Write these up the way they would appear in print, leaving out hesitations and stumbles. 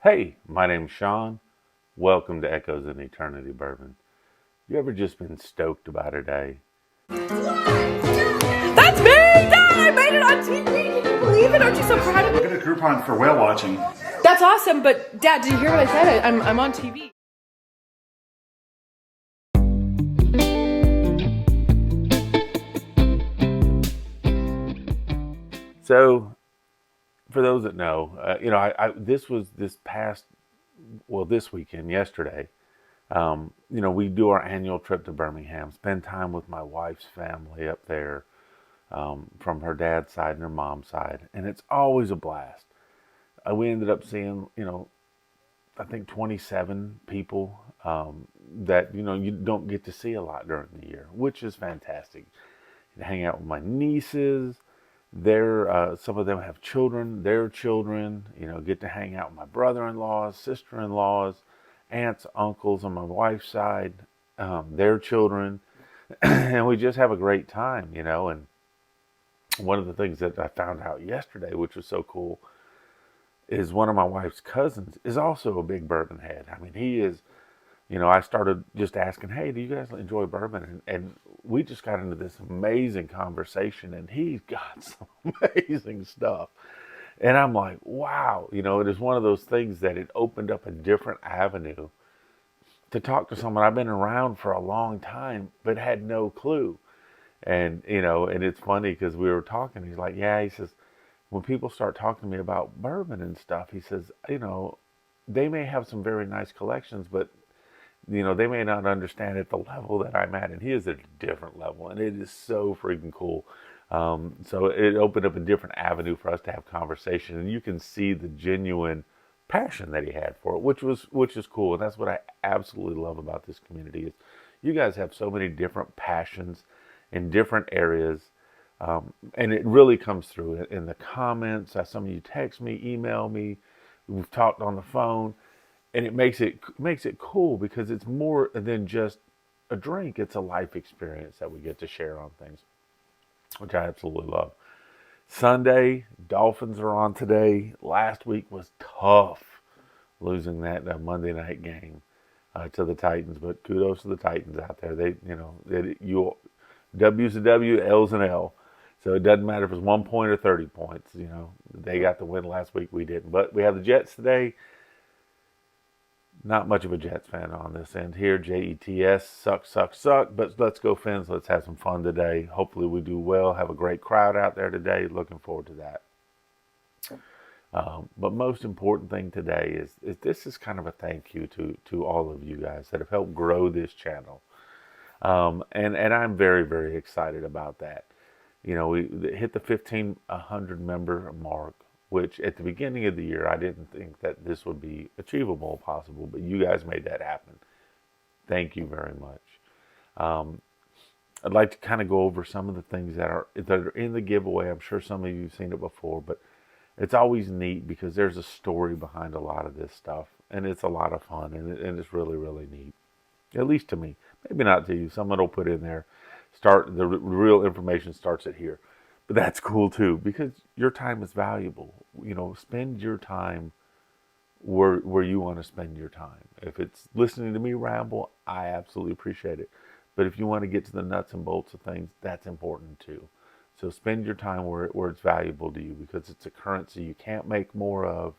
Hey, my name's Sean. Welcome to Echoes in Eternity Bourbon. You ever just been stoked about a day? That's me! Dad, I made it on TV! Can you believe it? Aren't you so proud of me? Look at a Groupon for whale watching. That's awesome, but Dad, did you hear what I said? I'm on TV. So, for those that know, this was this weekend, yesterday. We do our annual trip to Birmingham, spend time with my wife's family up there, from her dad's side and her mom's side, and it's always a blast. We ended up seeing, I think 27 people that you don't get to see a lot during the year, which is fantastic. Hang out with my nieces. Some of them have children. Their children, get to hang out with my brother-in-laws, sister-in-laws, aunts, uncles on my wife's side, their children, and we just have a great time, And one of the things that I found out yesterday, which was so cool, is one of my wife's cousins is also a big bourbon head. I mean, he is. I started just asking, hey, do you guys enjoy bourbon? And we just got into this amazing conversation, and he's got some amazing stuff. And I'm like, wow, it is one of those things that it opened up a different avenue to talk to someone I've been around for a long time, but had no clue. And it's funny because we were talking. He's like, yeah, he says, when people start talking to me about bourbon and stuff, he says, they may have some very nice collections, but they may not understand at the level that I'm at, and he is at a different level, and it is so freaking cool. So it opened up a different avenue for us to have conversation, and you can see the genuine passion that he had for it, which is cool, and that's what I absolutely love about this community is you guys have so many different passions in different areas, and it really comes through in the comments. Some of you text me, email me, we've talked on the phone, and it makes it cool because it's more than just a drink. It's a life experience that we get to share on things, which I absolutely love. Sunday, Dolphins are on today. Last week was tough, losing that Monday night game to the Titans. But kudos to the Titans out there. W's a W, L's an L. So it doesn't matter if it's 1 point or 30 points. They got the win last week. We didn't. But we have the Jets today. Not much of a Jets fan on this end here. Jets, suck, suck, suck. But let's go, Fins. Let's have some fun today. Hopefully we do well. Have a great crowd out there today. Looking forward to that. But most important thing today is this is kind of a thank you to all of you guys that have helped grow this channel. And I'm very, very excited about that. We hit the 1,500 member mark, which at the beginning of the year, I didn't think that this would be achievable or possible, but you guys made that happen. Thank you very much. I'd like to kind of go over some of the things that are in the giveaway. I'm sure some of you have seen it before, but it's always neat because there's a story behind a lot of this stuff, and it's a lot of fun, and it's really, really neat. At least to me. Maybe not to you. Someone will put in there, the real information starts at here. But that's cool too because your time is valuable. Spend your time where you want to spend your time. If it's listening to me ramble, I absolutely appreciate it. But if you want to get to the nuts and bolts of things, that's important too. So spend your time where it's valuable to you because it's a currency you can't make more of,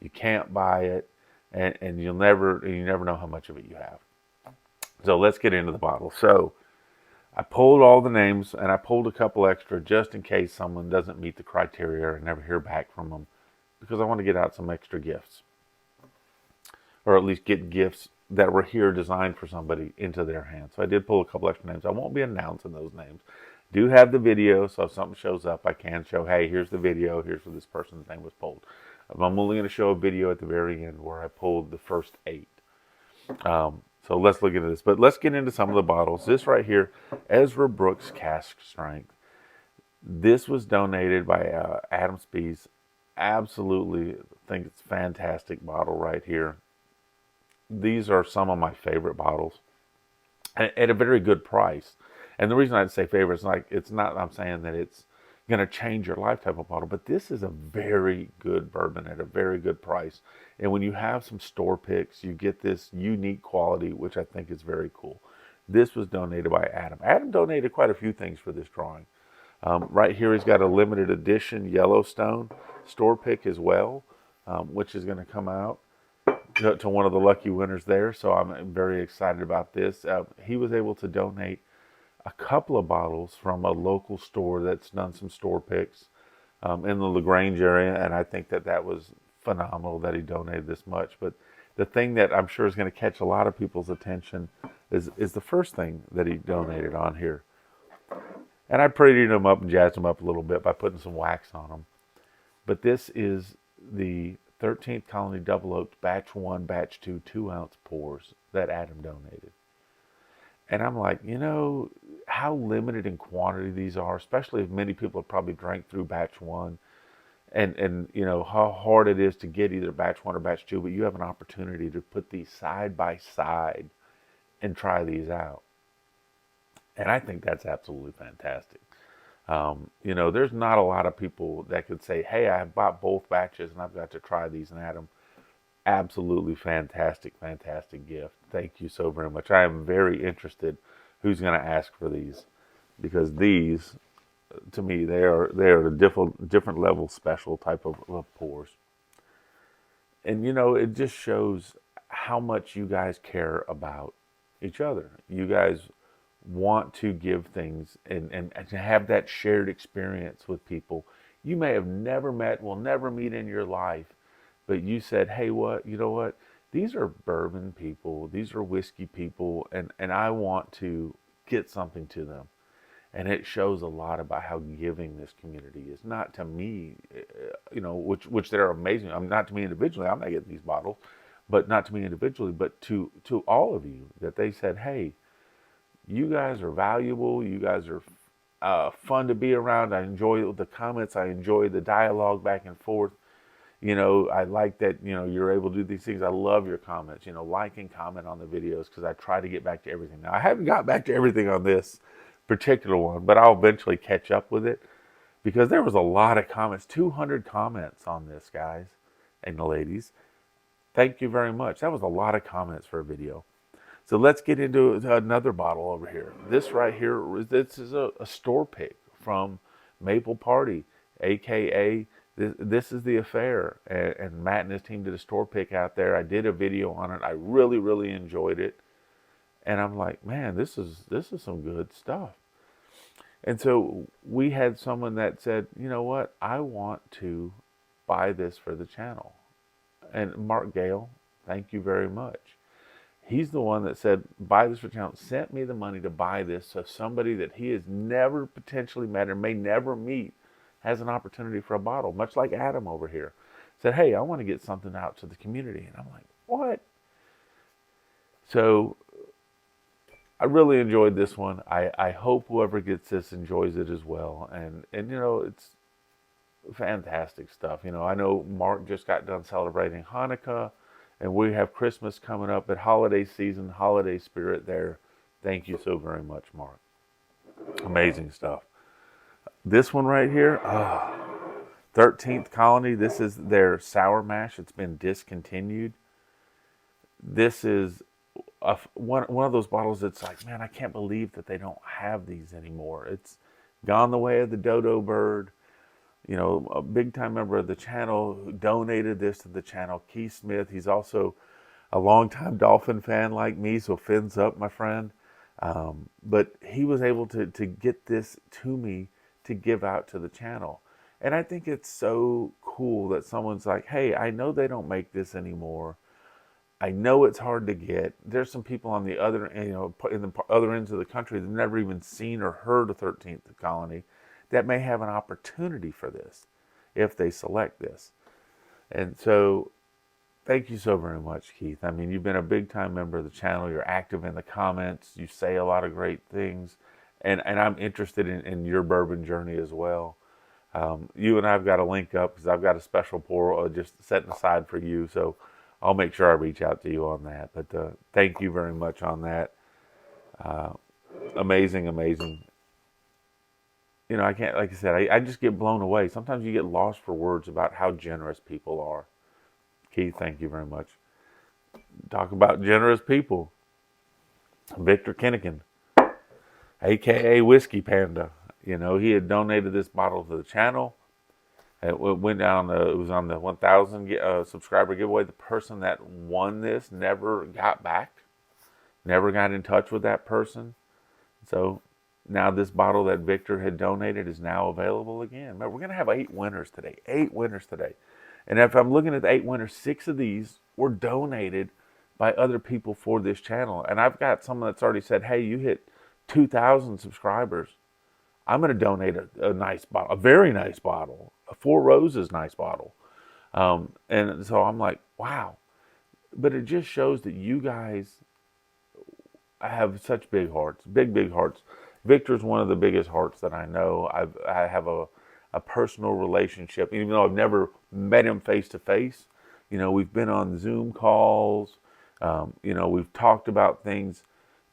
you can't buy it, and you never know how much of it you have. So let's get into the bottle. So I pulled all the names, and I pulled a couple extra just in case someone doesn't meet the criteria and never hear back from them, because I want to get out some extra gifts, or at least get gifts that were here designed for somebody into their hands. So I did pull a couple extra names. I won't be announcing those names. Do have the video, so if something shows up, I can show, hey, here's the video, here's where this person's name was pulled. I'm only going to show a video at the very end where I pulled the first 8. So let's look into this. But let's get into some of the bottles. This right here, Ezra Brooks Cask Strength. This was donated by Adam Spees. Absolutely think it's a fantastic bottle right here. These are some of my favorite bottles at a very good price. And the reason I'd say favorite is it's not I'm saying that it's going to change your life type of bottle. But this is a very good bourbon at a very good price. And when you have some store picks, you get this unique quality, which I think is very cool. This was donated by Adam. Adam donated quite a few things for this drawing. Right here, he's got a limited edition Yellowstone store pick as well, which is going to come out to one of the lucky winners there. So I'm very excited about this. He was able to donate a couple of bottles from a local store that's done some store picks in the LaGrange area, and I think that that was phenomenal that he donated this much. But the thing that I'm sure is going to catch a lot of people's attention is the first thing that he donated on here. And I prettied them up and jazzed them up a little bit by putting some wax on them. But this is the 13th Colony Double Oaked Batch 1, Batch 2, 2-ounce pours that Adam donated. And I'm like, how limited in quantity these are, especially if many people have probably drank through Batch 1. And how hard it is to get either Batch 1 or Batch 2, but you have an opportunity to put these side by side and try these out. And I think that's absolutely fantastic. There's not a lot of people that could say, hey, I have bought both batches and I've got to try these and add them. Absolutely fantastic, fantastic gift. Thank you so very much. I am very interested who's going to ask for these, because these, to me, they are a different level special type of pours. And it just shows how much you guys care about each other. You guys want to give things and to have that shared experience with people you may have never met, will never meet in your life, but you said, hey, you know what? These are bourbon people, these are whiskey people, and I want to get something to them. And it shows a lot about how giving this community is. Not to me, which they're amazing. I'm not to me individually. I'm not getting these bottles, but not to me individually, but to all of you, that they said, hey, you guys are valuable. You guys are fun to be around. I enjoy the comments. I enjoy the dialogue back and forth. I like that, you're able to do these things. I love your comments, like and comment on the videos, because I try to get back to everything. Now, I haven't got back to everything on this particular one, but I'll eventually catch up with it, because there was a lot of comments, 200 comments on this, guys and the ladies. Thank you very much. That was a lot of comments for a video. So let's get into another bottle over here. This right here, this is a store pick from Maple Party, aka this is the affair. And Matt and his team did a store pick out there. I did a video on it. I really, really enjoyed it. And I'm like, man, this is some good stuff. And so we had someone that said, you know what, I want to buy this for the channel. And Mark Gale, thank you very much. He's the one that said, buy this for the channel, sent me the money to buy this, so somebody that he has never potentially met or may never meet has an opportunity for a bottle, much like Adam over here. Said, hey, I want to get something out to the community. And I'm like, what? So I really enjoyed this one. I hope whoever gets this enjoys it as well. And it's fantastic stuff. I know Mark just got done celebrating Hanukkah, and we have Christmas coming up, at holiday season, holiday spirit there. Thank you so very much, Mark. Amazing stuff. This one right here, 13th Colony. This is their sour mash. It's been discontinued. This is one of those bottles that's like, man, I can't believe that they don't have these anymore. It's gone the way of the dodo bird. A big time member of the channel who donated this to the channel, Keith Smith. He's also a longtime Dolphin fan like me, so fins up, my friend. But he was able to get this to me to give out to the channel. And I think it's so cool that someone's like, hey, I know they don't make this anymore. I know it's hard to get. There's some people on the other, in the other ends of the country that have never even seen or heard of 13th Colony, that may have an opportunity for this if they select this. And so thank you so very much, Keith. I mean, you've been a big time member of the channel. You're active in the comments. You say a lot of great things. And I'm interested in your bourbon journey as well. You and I have got to link up, because I've got a special pour just setting aside for you. So I'll make sure I reach out to you on that. But thank you very much on that. Amazing, amazing. I can't, like I said, I just get blown away. Sometimes you get lost for words about how generous people are. Keith, thank you very much. Talk about generous people. Victor Kinnigan, aka Whiskey Panda. He had donated this bottle to the channel. It went down. It was on the 1,000 subscriber giveaway. The person that won this never got back, never got in touch with that person. So now this bottle that Victor had donated is now available again. But we're going to have 8 winners today. 8 winners today. And if I'm looking at the 8 winners, 6 of these were donated by other people for this channel. And I've got someone that's already said, hey, you hit 2,000 subscribers. I'm going to donate a nice bottle, a very nice bottle, a Four Roses nice bottle. And so I'm like, wow. But it just shows that you guys have such big hearts, big hearts. Victor's one of the biggest hearts that I know. I have a personal relationship, even though I've never met him face to face. We've been on Zoom calls. We've talked about things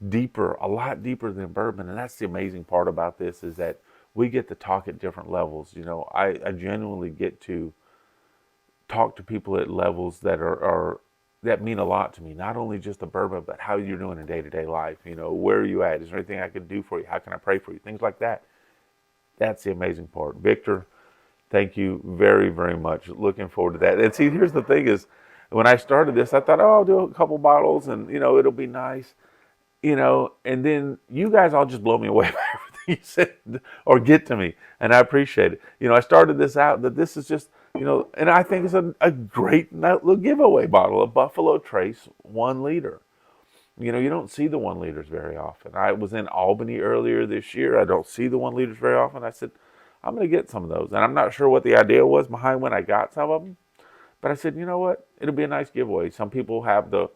deeper, a lot deeper than bourbon. And that's the amazing part about this, is that we get to talk at different levels. I genuinely get to talk to people at levels that are that mean a lot to me. Not only just the bourbon, but how you're doing in day-to-day life. Where are you at? Is there anything I can do for you? How can I pray for you? Things like that. That's the amazing part. Victor, thank you very, very much. Looking forward to that. And see, here's the thing is, when I started this, I thought, oh, I'll do a couple bottles and, it'll be nice. And then you guys all just blow me away by everything you said or get to me. And I appreciate it. I started this out that this is just, and I think it's a great little giveaway bottle, a Buffalo Trace 1 liter. You don't see the 1 liters very often. I was in Albany earlier this year. I don't see the 1 liters very often. I said, I'm going to get some of those. And I'm not sure what the idea was behind when I got some of them. But I said, you know what? It'll be a nice giveaway. Some people have the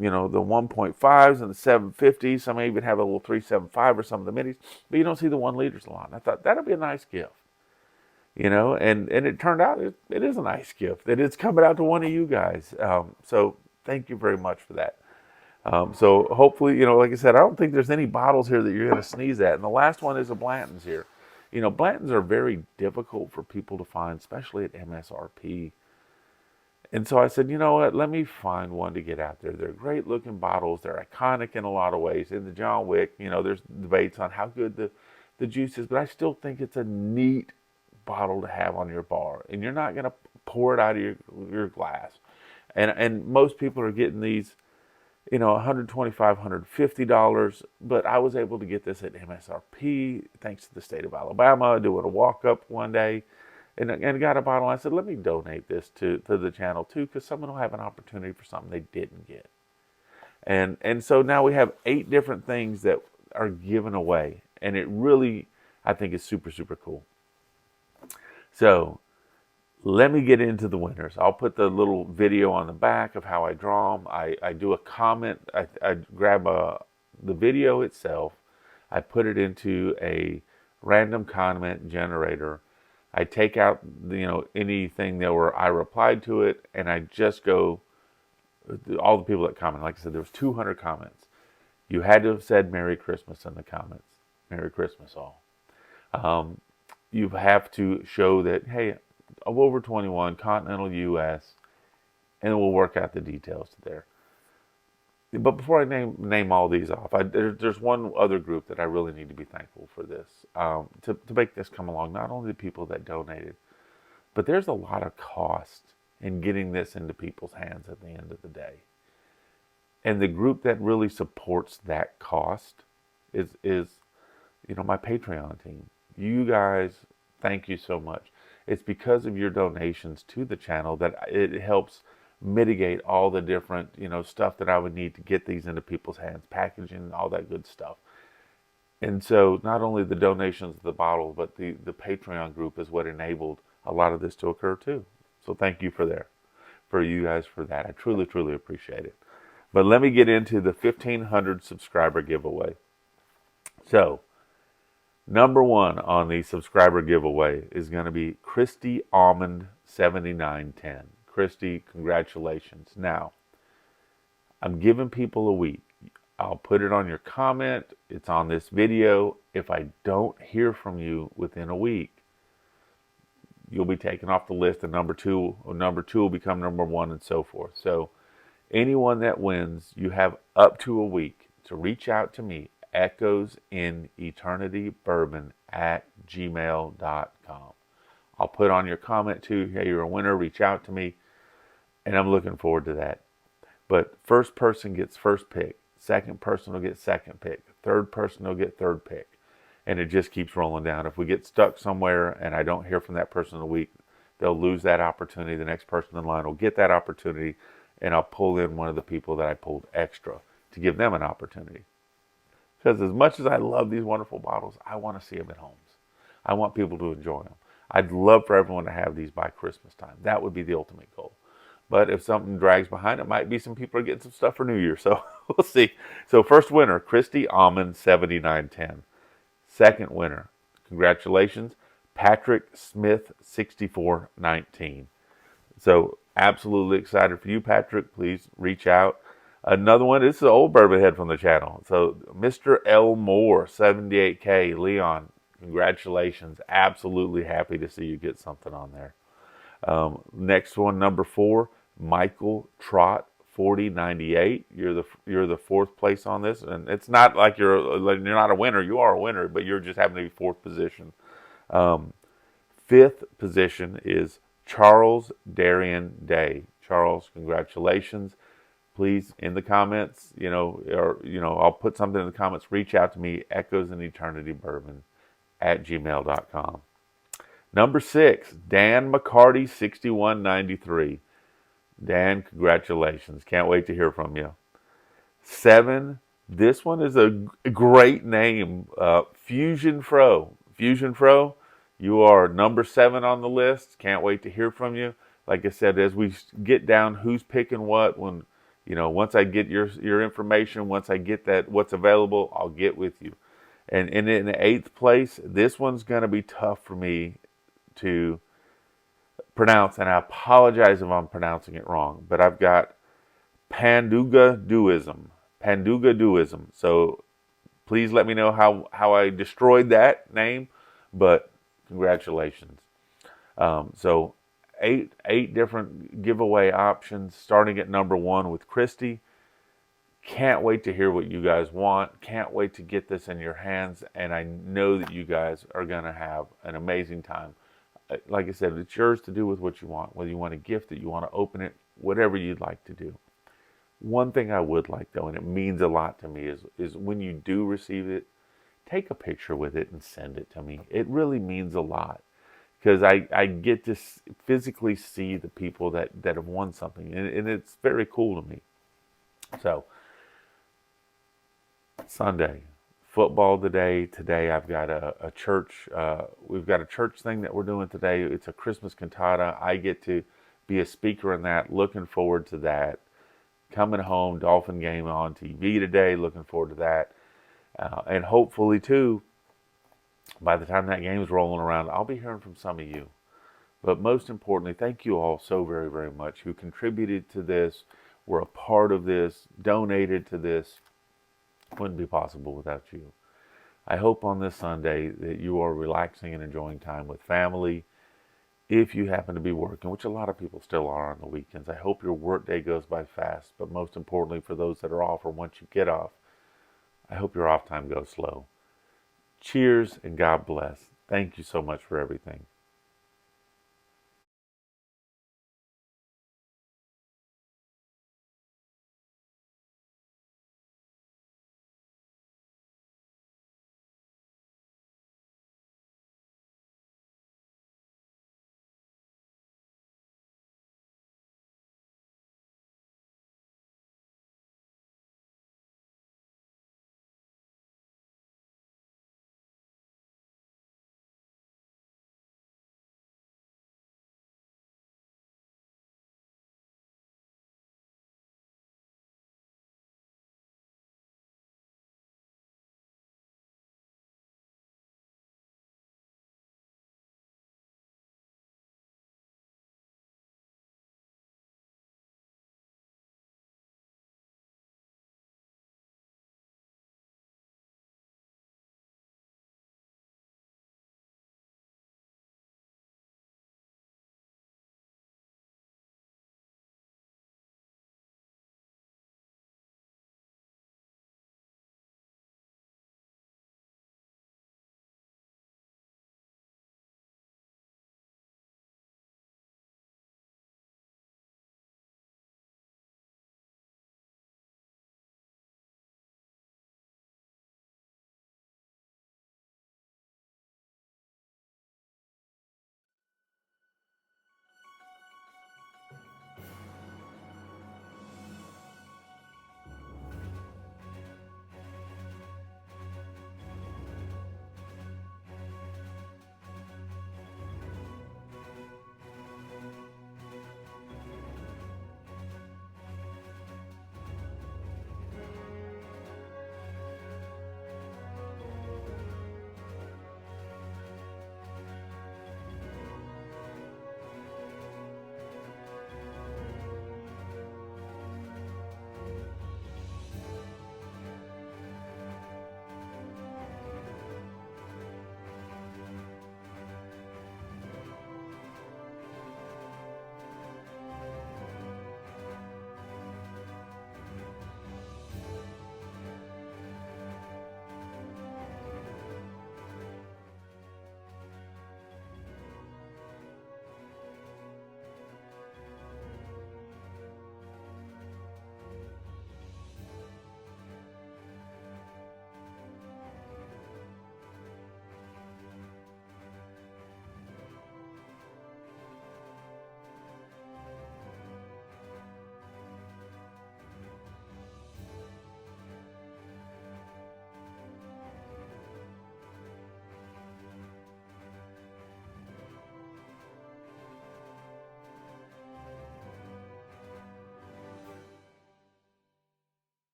1.5s and the 750s. Some even have a little 375 or some of the minis. But you don't see the 1 liters a lot. And I thought, that'll be a nice gift. And it turned out it is a nice gift. That it's coming out to one of you guys. So thank you very much for that. So hopefully, like I said, I don't think there's any bottles here that you're going to sneeze at. And the last one is a Blanton's here. Blantons are very difficult for people to find, especially at MSRP. And so I said, you know what, let me find one to get out there. They're great looking bottles. They're iconic in a lot of ways. In the John Wick, there's debates on how good the juice is, but I still think it's a neat bottle to have on your bar. And you're not going to pour it out of your glass. And most people are getting these, $125, $150, but I was able to get this at MSRP thanks to the state of Alabama, doing a walk-up one day, and got a bottle. I said, let me donate this to the channel too, because someone will have an opportunity for something they didn't get. And so now we have 8 different things that are given away, and it really, I think, is super, super cool. So let me get into the winners. I'll put the little video on the back of how I draw them. I do a comment. I grab the video itself. I put it into a random comment generator. I take out anything that where I replied to it, and I just go all the people that comment. Like I said, there was 200 comments. You had to have said Merry Christmas in the comments. Merry Christmas all. You have to show that, hey, I'm over 21, continental U.S., and we'll work out the details there. But before I name all these off, there's one other group that I really need to be thankful for this, to make this come along. Not only the people that donated, but there's a lot of cost in getting this into people's hands at the end of the day. And the group that really supports that cost is my Patreon team. You guys, thank you so much. It's because of your donations to the channel that it helps mitigate all the different, stuff that I would need to get these into people's hands, packaging, all that good stuff. And so not only the donations of the bottle, but the Patreon group is what enabled a lot of this to occur too. So thank you for you guys for that. I truly, truly appreciate it. But let me get into the 1,500 subscriber giveaway. So number 1 on the subscriber giveaway is going to be Christy Almond 7910. Christy, congratulations. Now, I'm giving people a week. I'll put it on your comment. It's on this video. If I don't hear from you within a week, you'll be taken off the list, and number two will become number one, and so forth. So anyone that wins, you have up to a week to reach out to me, echoesineternitybourbon@gmail.com. I'll put on your comment too, hey, you're a winner, reach out to me, and I'm looking forward to that. But first person gets first pick, second person will get second pick, third person will get third pick. And it just keeps rolling down. If we get stuck somewhere and I don't hear from that person in a week, they'll lose that opportunity. The next person in line will get that opportunity, and I'll pull in one of the people that I pulled extra to give them an opportunity. Because as much as I love these wonderful bottles, I want to see them at homes. I want people to enjoy them. I'd love for everyone to have these by Christmas time. That would be the ultimate goal. But if something drags behind, it might be some people are getting some stuff for New Year. So we'll see. So first winner, Christy Almond 7910. Second winner, congratulations, Patrick Smith 6419. So absolutely excited for you, Patrick. Please reach out. Another one, this is an old bourbon head from the channel. So Mr. L. Moore 78K, Leon, congratulations. Absolutely happy to see you get something on there. Next one, number 4, Michael Trott 4098. You're the fourth place on this, and it's not like you're not a winner. You are a winner, but you're just having to be fourth position. Fifth position is Charles Darian Day. Charles, congratulations. Please, in the comments, I'll put something in the comments. Reach out to me, echoesineternitybourbon@gmail.com. Number 6, Dan McCarty 6193. Dan, congratulations. Can't wait to hear from you. 7, this one is a great name. Fusion Fro. Fusion Fro, you are number 7 on the list. Can't wait to hear from you. Like I said, as we get down who's picking what, once I get your information, once I get that what's available, I'll get with you. And in the 8th place, this one's going to be tough for me to pronounce, and I apologize if I'm pronouncing it wrong, but I've got Panduga Duism. Panduga Duism. So please let me know how I destroyed that name, but congratulations. So eight different giveaway options, starting at number 1 with Christy. Can't wait to hear what you guys want. Can't wait to get this in your hands, and I know that you guys are going to have an amazing time. Like I said, it's yours to do with what you want, whether you want to gift it, you want to open it, whatever you'd like to do. One thing I would like, though, and it means a lot to me, is when you do receive it, take a picture with it and send it to me. It really means a lot, because I get to physically see the people that have won something, and it's very cool to me. So, Sunday. Football today. Today I've got a church. We've got a church thing that we're doing today. It's a Christmas cantata. I get to be a speaker in that. Looking forward to that. Coming home, Dolphin game on TV today. Looking forward to that. And hopefully too, by the time that game is rolling around, I'll be hearing from some of you. But most importantly, thank you all so very, very much who contributed to this, were a part of this, donated to this. Wouldn't be possible without you. I hope on this Sunday that you are relaxing and enjoying time with family. If you happen to be working, which a lot of people still are on the weekends, I hope your work day goes by fast. But most importantly, for those that are off or once you get off, I hope your off time goes slow. Cheers and God bless. Thank you so much for everything.